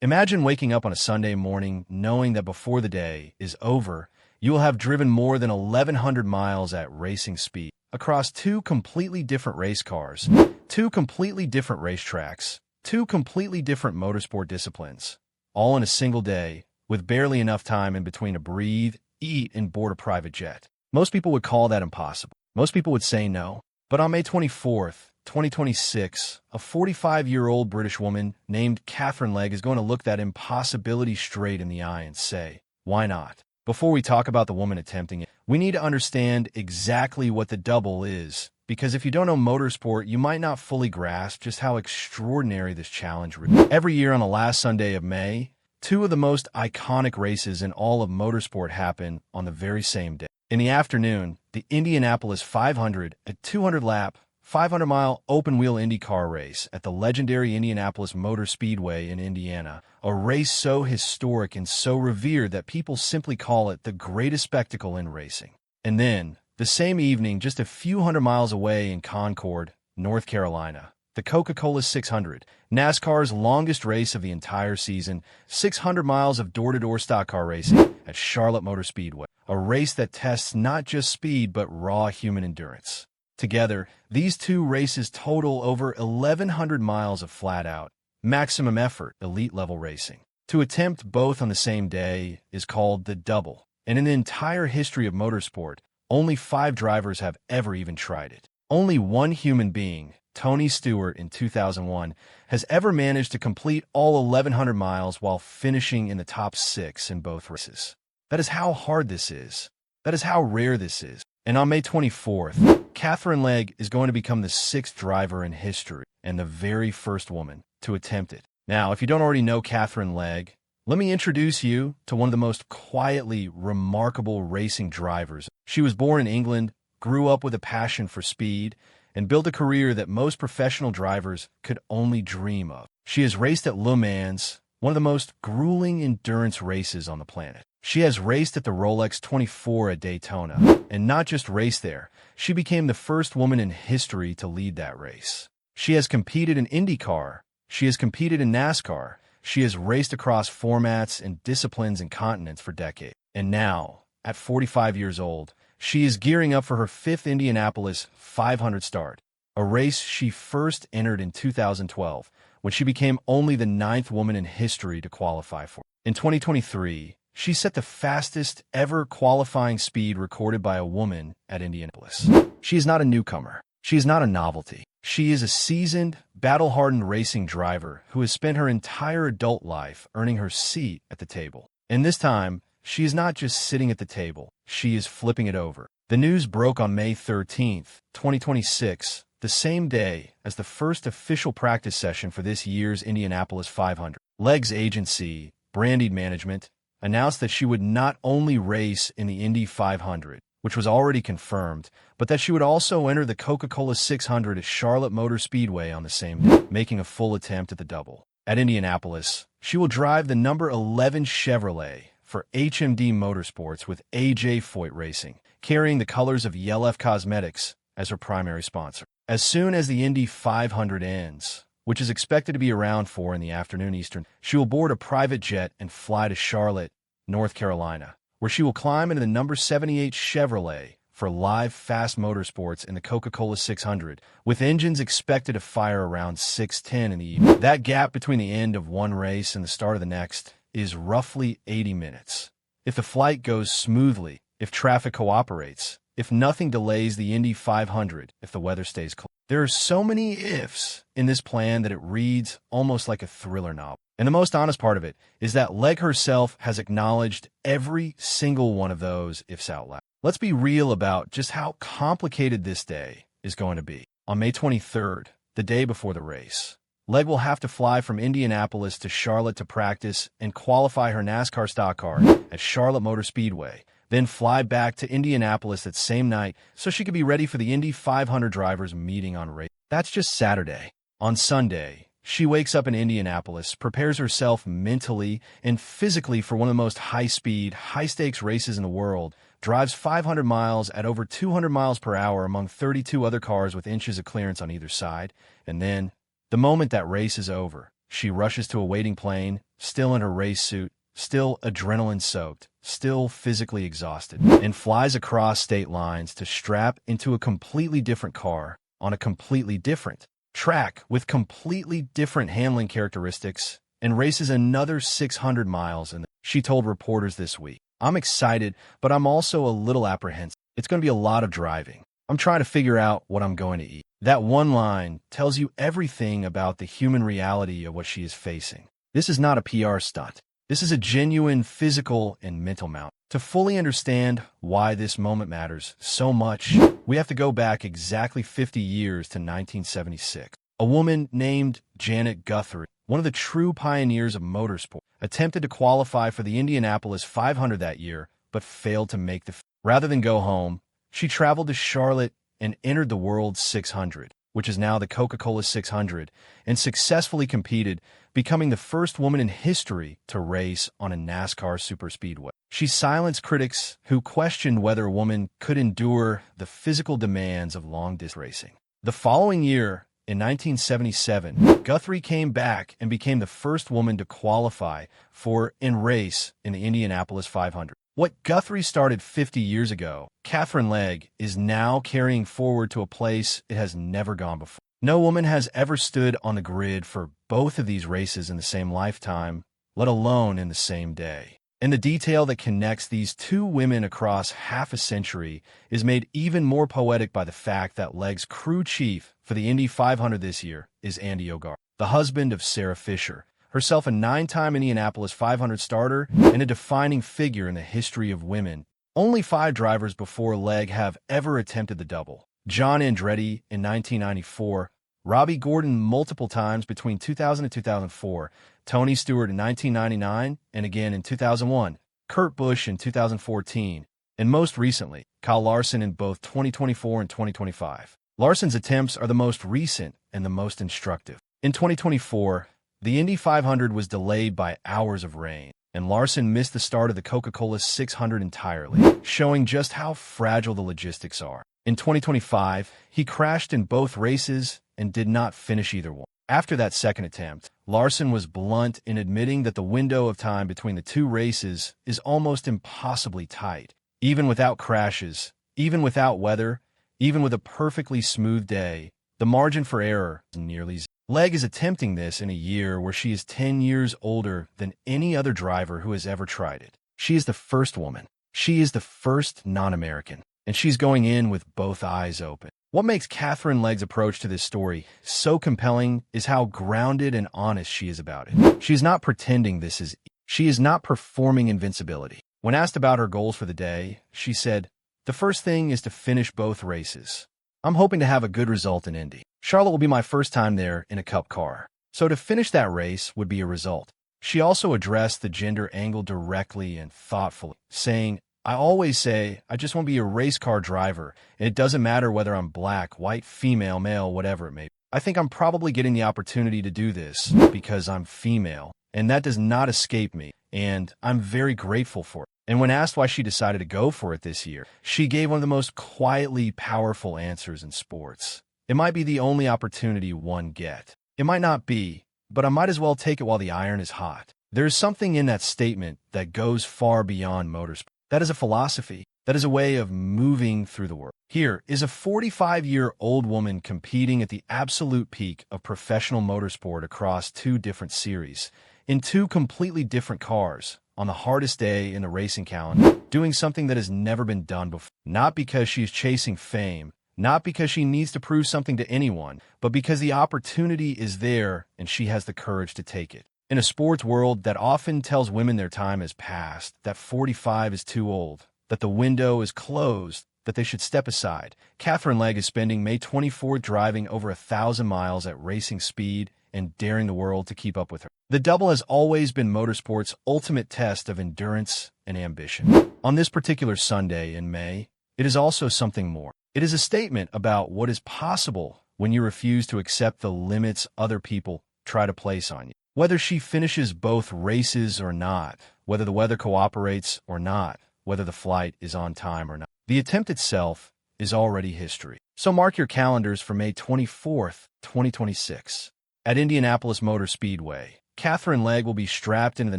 Imagine waking up on a Sunday morning knowing that before the day is over, you will have driven more than 1,100 miles at racing speed across two completely different race cars, two completely different racetracks, two completely different motorsport disciplines, all in a single day, with barely enough time in between to breathe, eat, and board a private jet. Most people would call that impossible. Most people would say no. But on May 24th, 2026, a 45-year-old British woman named Katherine Legge is going to look that impossibility straight in the eye and say, why not? Before we talk about the woman attempting it, we need to understand exactly what the double is, because if you don't know motorsport, you might not fully grasp just how extraordinary this challenge would be. Every year on the last Sunday of May, two of the most iconic races in all of motorsport happen on the very same day. In the afternoon, the Indianapolis 500, a 200-lap, 500-mile open-wheel IndyCar race at the legendary Indianapolis Motor Speedway in Indiana, a race so historic and so revered that people simply call it the greatest spectacle in racing. And then, the same evening, just a few hundred miles away in Concord, North Carolina, the Coca-Cola 600, NASCAR's longest race of the entire season, 600 miles of door-to-door stock car racing at Charlotte Motor Speedway, a race that tests not just speed but raw human endurance. Together, these two races total over 1,100 miles of flat-out, maximum-effort, elite-level racing. To attempt both on the same day is called the double, and in the entire history of motorsport, only 5 drivers have ever even tried it. Only one human being, Tony Stewart in 2001, has ever managed to complete all 1,100 miles while finishing in the top 6 in both races. That is how hard this is. That is how rare this is. And on May 24th, Katherine Legge is going to become the 6th driver in history and the very first woman to attempt it. Now, if you don't already know Katherine Legge, let me introduce you to one of the most quietly remarkable racing drivers. She was born in England, grew up with a passion for speed, and built a career that most professional drivers could only dream of. She has raced at Le Mans, one of the most grueling endurance races on the planet. She has raced at the Rolex 24 at Daytona, and not just raced there, she became the first woman in history to lead that race. She has competed in IndyCar, she has competed in NASCAR, she has raced across formats and disciplines and continents for decades. And now, at 45 years old, she is gearing up for her 5th Indianapolis 500 start, a race she first entered in 2012, when she became only the 9th woman in history to qualify for. In 2023, she set the fastest ever qualifying speed recorded by a woman at Indianapolis. She is not a newcomer. She is not a novelty. She is a seasoned, battle-hardened racing driver who has spent her entire adult life earning her seat at the table. And this time, she is not just sitting at the table, she is flipping it over. The news broke on May 13th, 2026, the same day as the first official practice session for this year's Indianapolis 500. Legge's agency, Brandied Management, announced that she would not only race in the Indy 500, which was already confirmed, but that she would also enter the Coca-Cola 600 at Charlotte Motor Speedway on the same day, making a full attempt at the double. At Indianapolis, she will drive the number 11 Chevrolet for HMD Motorsports with A.J. Foyt Racing, carrying the colors of YLF Cosmetics as her primary sponsor. As soon as the Indy 500 ends, which is expected to be around 4 in the afternoon Eastern, she will board a private jet and fly to Charlotte, North Carolina, where she will climb into the number 78 Chevrolet for live fast motorsports in the Coca-Cola 600, with engines expected to fire around 6:10 in the evening. That gap between the end of one race and the start of the next is roughly 80 minutes. If the flight goes smoothly, if traffic cooperates, if nothing delays the Indy 500, if the weather stays clear. There are so many ifs in this plan that it reads almost like a thriller novel. And the most honest part of it is that Legge herself has acknowledged every single one of those ifs out loud. Let's be real about just how complicated this day is going to be. On May 23rd, the day before the race, Legge will have to fly from Indianapolis to Charlotte to practice and qualify her NASCAR stock car at Charlotte Motor Speedway, then fly back to Indianapolis that same night so she could be ready for the Indy 500 drivers meeting on race. That's just Saturday. On Sunday, she wakes up in Indianapolis, prepares herself mentally and physically for one of the most high-speed, high-stakes races in the world, drives 500 miles at over 200 miles per hour among 32 other cars with inches of clearance on either side, and then, the moment that race is over, she rushes to a waiting plane, still in her race suit, still adrenaline-soaked, still physically exhausted, and flies across state lines to strap into a completely different car on a completely different track with completely different handling characteristics and races another 600 miles. And she told reporters this week, "I'm excited, but I'm also a little apprehensive. It's going to be a lot of driving. I'm trying to figure out what I'm going to eat." That one line tells you everything about the human reality of what she is facing. This is not a PR stunt. This is a genuine physical and mental mount. To fully understand why this moment matters so much, we have to go back exactly 50 years to 1976. A woman named Janet Guthrie, one of the true pioneers of motorsport, attempted to qualify for the Indianapolis 500 that year, but failed to make the Rather than go home, she traveled to Charlotte and entered the World 600, which is now the Coca-Cola 600, and successfully competed, becoming the first woman in history to race on a NASCAR superspeedway. She silenced critics who questioned whether a woman could endure the physical demands of long-distance racing. The following year, in 1977, Guthrie came back and became the first woman to qualify for and race in the Indianapolis 500. What Guthrie started 50 years ago, Katherine Legge is now carrying forward to a place it has never gone before. No woman has ever stood on the grid for both of these races in the same lifetime, let alone in the same day. And the detail that connects these two women across half a century is made even more poetic by the fact that Legge's crew chief for the Indy 500 this year is Andy Ogar, the husband of Sarah Fisher, herself a 9-time Indianapolis 500 starter and a defining figure in the history of women. Only 5 drivers before Legge have ever attempted the double. John Andretti in 1994, Robbie Gordon multiple times between 2000 and 2004, Tony Stewart in 1999 and again in 2001, Kurt Busch in 2014, and most recently, Kyle Larson in both 2024 and 2025. Larson's attempts are the most recent and the most instructive. In 2024, the Indy 500 was delayed by hours of rain, and Larson missed the start of the Coca-Cola 600 entirely, showing just how fragile the logistics are. In 2025, he crashed in both races and did not finish either one. After that second attempt, Larson was blunt in admitting that the window of time between the two races is almost impossibly tight. Even without crashes, even without weather, even with a perfectly smooth day, the margin for error is nearly zero. Legge is attempting this in a year where she is 10 years older than any other driver who has ever tried it. She is the first woman. She is the first non-American. And she's going in with both eyes open. What makes Katherine Legge's approach to this story so compelling is how grounded and honest she is about it. She is not pretending this is She is not performing invincibility. When asked about her goals for the day, she said, "The first thing is to finish both races. I'm hoping to have a good result in Indy. Charlotte will be my first time there in a Cup car. So to finish that race would be a result." She also addressed the gender angle directly and thoughtfully, saying, "I always say I just want to be a race car driver, and it doesn't matter whether I'm black, white, female, male, whatever it may be. I think I'm probably getting the opportunity to do this because I'm female, and that does not escape me, and I'm very grateful for it." And when asked why she decided to go for it this year, she gave one of the most quietly powerful answers in sports. "It might be the only opportunity one get. It might not be, but I might as well take it while the iron is hot." There is something in that statement that goes far beyond motorsport. That is a philosophy. That is a way of moving through the world. Here is a 45-year-old woman competing at the absolute peak of professional motorsport across 2 different series, in 2 completely different cars, on the hardest day in the racing calendar, doing something that has never been done before. Not because she's chasing fame, not because she needs to prove something to anyone, but because the opportunity is there and she has the courage to take it. In a sports world that often tells women their time has passed, that 45 is too old, that the window is closed, that they should step aside, Katherine Legge is spending May 24th driving over 1,000 miles at racing speed and daring the world to keep up with her. The double has always been motorsport's ultimate test of endurance and ambition. On this particular Sunday in May, it is also something more. It is a statement about what is possible when you refuse to accept the limits other people try to place on you. Whether she finishes both races or not, whether the weather cooperates or not, whether the flight is on time or not, the attempt itself is already history. So mark your calendars for May 24th, 2026. At Indianapolis Motor Speedway, Katherine Legge will be strapped into the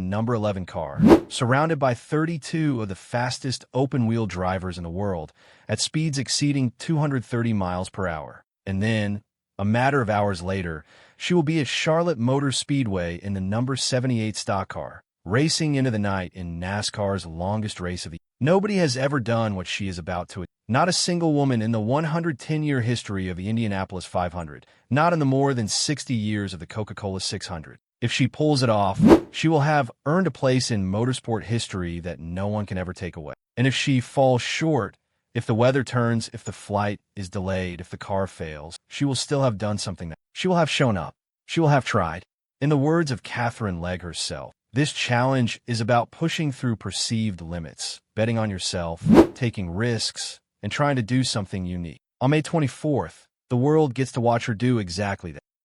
number 11 car, surrounded by 32 of the fastest open-wheel drivers in the world at speeds exceeding 230 miles per hour. And then, a matter of hours later, she will be at Charlotte Motor Speedway in the number 78 stock car, racing into the night in NASCAR's longest race of the year. Nobody has ever done what she is about to. Not a single woman in the 110-year history of the Indianapolis 500, not in the more than 60 years of the Coca-Cola 600. If she pulls it off, she will have earned a place in motorsport history that no one can ever take away. And if she falls short, if the weather turns, if the flight is delayed, if the car fails, she will still have done something that she will have shown up. She will have tried. In the words of Katherine Legge herself, this challenge is about pushing through perceived limits, betting on yourself, taking risks, and trying to do something unique. On May 24th, the world gets to watch her do exactly that.